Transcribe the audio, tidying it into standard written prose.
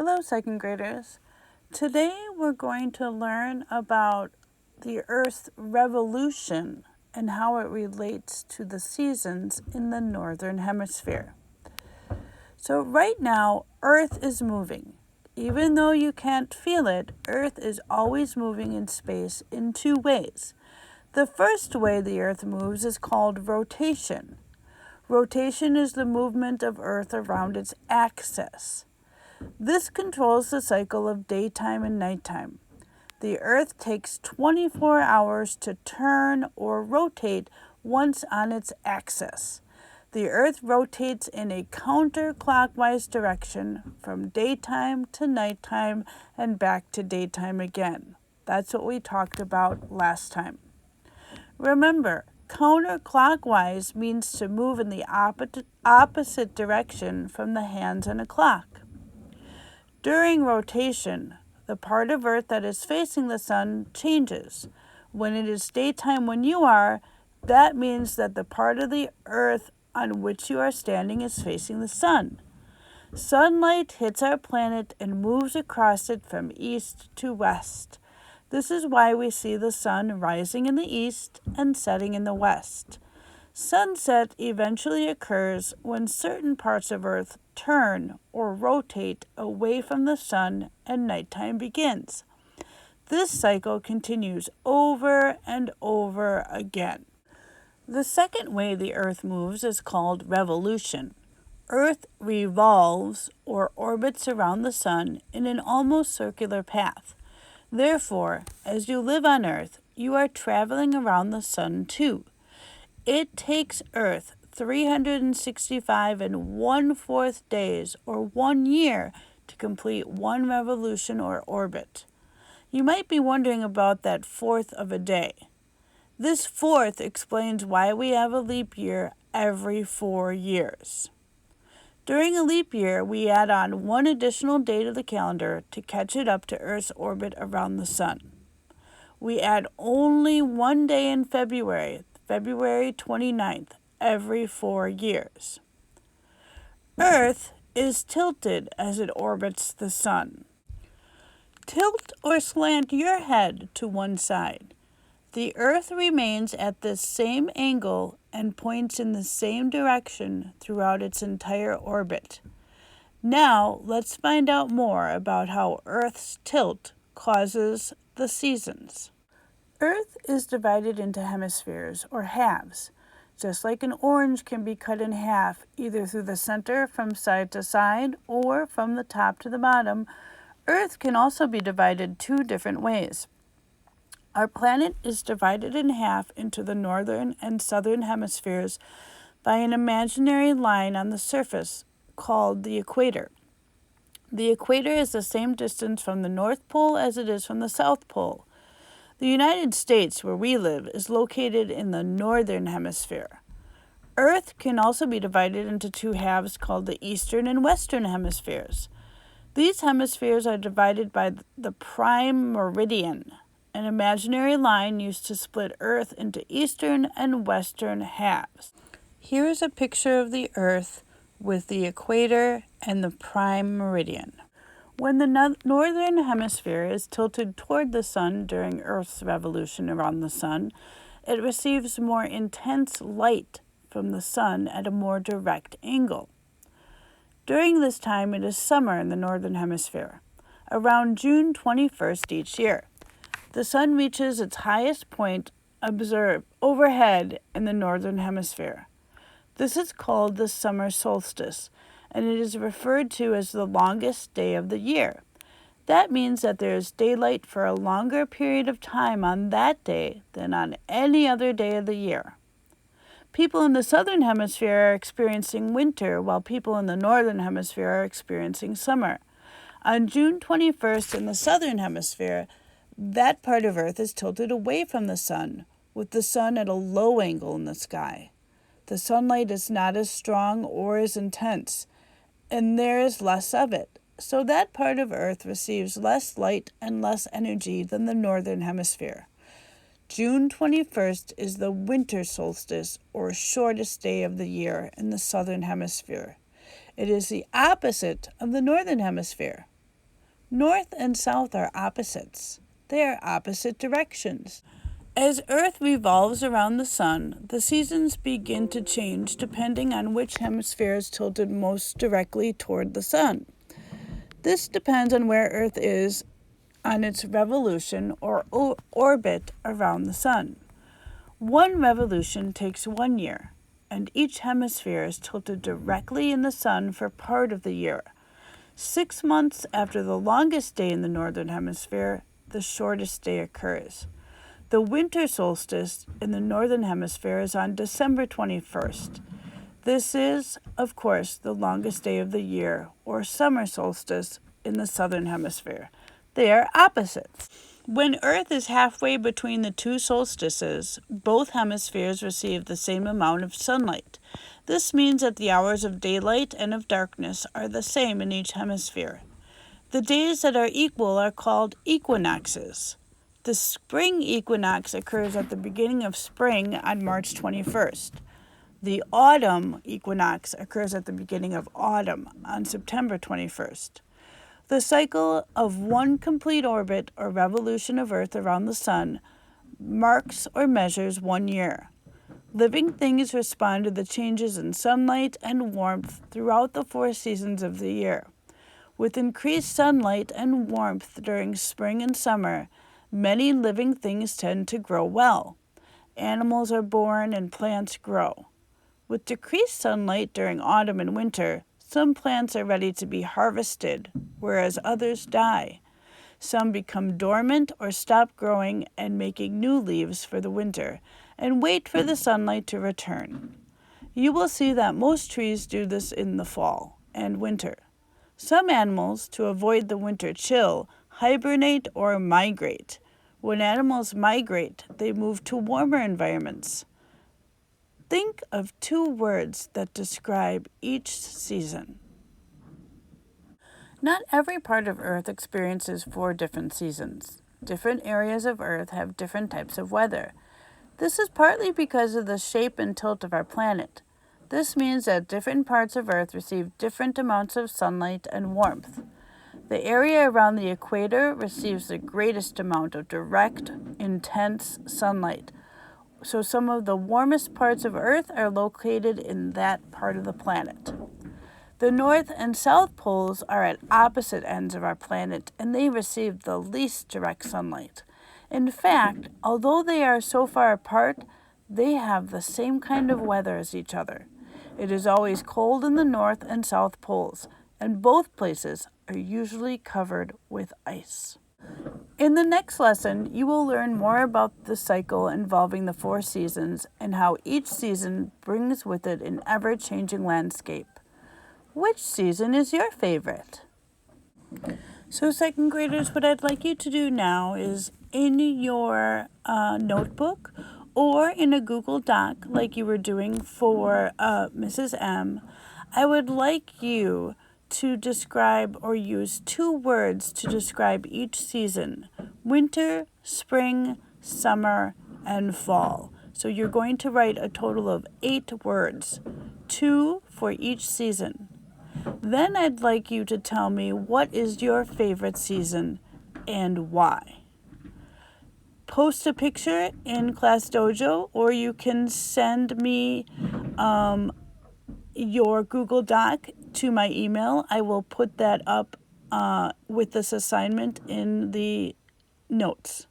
Hello, second graders. Today we're going to learn about the Earth's revolution and how it relates to the seasons in the Northern Hemisphere. So right now, Earth is moving. Even though you can't feel it, Earth is always moving in space in two ways. The first way the Earth moves is called rotation. Rotation is the movement of Earth around its axis. This controls the cycle of daytime and nighttime. The Earth takes 24 hours to turn or rotate once on its axis. The Earth rotates in a counterclockwise direction from daytime to nighttime and back to daytime again. That's what we talked about last time. Remember, counterclockwise means to move in the opposite direction from the hands on a clock. During rotation, the part of Earth that is facing the sun changes. When it is daytime when you are, that means that the part of the Earth on which you are standing is facing the sun. Sunlight hits our planet and moves across it from east to west. This is why we see the sun rising in the east and setting in the west. Sunset eventually occurs when certain parts of Earth turn or rotate away from the sun and nighttime begins. This cycle continues over and over again. The second way the Earth moves is called revolution. Earth revolves or orbits around the sun in an almost circular path. Therefore, as you live on Earth, you are traveling around the sun too. It takes Earth 365 1/4 days or 1 year to complete one revolution or orbit. You might be wondering about that fourth of a day. This fourth explains why we have a leap year every 4 years. During a leap year, we add on one additional day to the calendar to catch it up to Earth's orbit around the sun. We add only one day in February 29th, every 4 years. Earth is tilted as it orbits the sun. Tilt or slant your head to one side. The Earth remains at the same angle and points in the same direction throughout its entire orbit. Now, let's find out more about how Earth's tilt causes the seasons. Earth is divided into hemispheres, or halves. Just like an orange can be cut in half, either through the center from side to side or from the top to the bottom, Earth can also be divided two different ways. Our planet is divided in half into the northern and southern hemispheres by an imaginary line on the surface called the equator. The equator is the same distance from the North Pole as it is from the South Pole. The United States, where we live, is located in the northern hemisphere. Earth can also be divided into two halves called the eastern and western hemispheres. These hemispheres are divided by the prime meridian, an imaginary line used to split Earth into eastern and western halves. Here is a picture of the Earth with the equator and the prime meridian. When the northern hemisphere is tilted toward the sun during Earth's revolution around the sun, it receives more intense light from the sun at a more direct angle. During this time, it is summer in the northern hemisphere, around June 21st each year. The sun reaches its highest point observed overhead in the northern hemisphere. This is called the summer solstice, and it is referred to as the longest day of the year. That means that there is daylight for a longer period of time on that day than on any other day of the year. People in the southern hemisphere are experiencing winter, while people in the northern hemisphere are experiencing summer. On June 21st in the southern hemisphere, that part of Earth is tilted away from the sun, with the sun at a low angle in the sky. The sunlight is not as strong or as intense, and there is less of it, so that part of Earth receives less light and less energy than the northern hemisphere. June 21st is the winter solstice, or shortest day of the year in the southern hemisphere. It is the opposite of the northern hemisphere. North and south are opposites. They are opposite directions. As Earth revolves around the sun, the seasons begin to change depending on which hemisphere is tilted most directly toward the sun. This depends on where Earth is on its revolution or orbit around the sun. One revolution takes 1 year, and each hemisphere is tilted directly in the sun for part of the year. 6 months after the longest day in the northern hemisphere, the shortest day occurs. The winter solstice in the northern hemisphere is on December 21st. This is, of course, the longest day of the year, or summer solstice, in the southern hemisphere. They are opposites. When Earth is halfway between the two solstices, both hemispheres receive the same amount of sunlight. This means that the hours of daylight and of darkness are the same in each hemisphere. The days that are equal are called equinoxes. The spring equinox occurs at the beginning of spring on March 21st. The autumn equinox occurs at the beginning of autumn on September 21st. The cycle of one complete orbit or revolution of Earth around the sun marks or measures 1 year. Living things respond to the changes in sunlight and warmth throughout the 4 seasons of the year. With increased sunlight and warmth during spring and summer, many living things tend to grow well. Animals are born and plants grow. With decreased sunlight during autumn and winter, some plants are ready to be harvested, whereas others die. Some become dormant or stop growing and making new leaves for the winter, and wait for the sunlight to return. You will see that most trees do this in the fall and winter. Some animals, to avoid the winter chill, hibernate or migrate. When animals migrate, they move to warmer environments. Think of 2 words that describe each season. Not every part of Earth experiences 4 different seasons. Different areas of Earth have different types of weather. This is partly because of the shape and tilt of our planet. This means that different parts of Earth receive different amounts of sunlight and warmth. The area around the equator receives the greatest amount of direct, intense sunlight. So some of the warmest parts of Earth are located in that part of the planet. The North and South poles are at opposite ends of our planet, and they receive the least direct sunlight. In fact, although they are so far apart, they have the same kind of weather as each other. It is always cold in the North and South poles, and both places are usually covered with ice. In the next lesson, you will learn more about the cycle involving the 4 seasons and how each season brings with it an ever-changing landscape. Which season is your favorite? So 2nd graders, what I'd like you to do now is in your notebook or in a Google Doc like you were doing for Mrs. M, I would like you to describe or use 2 words to describe each season: winter, spring, summer, and fall. So you're going to write a total of 8 words, 2 for each season. Then I'd like you to tell me what is your favorite season and why. Post a picture in Class Dojo, or you can send me your Google Doc to my email. I will put that up with this assignment in the notes.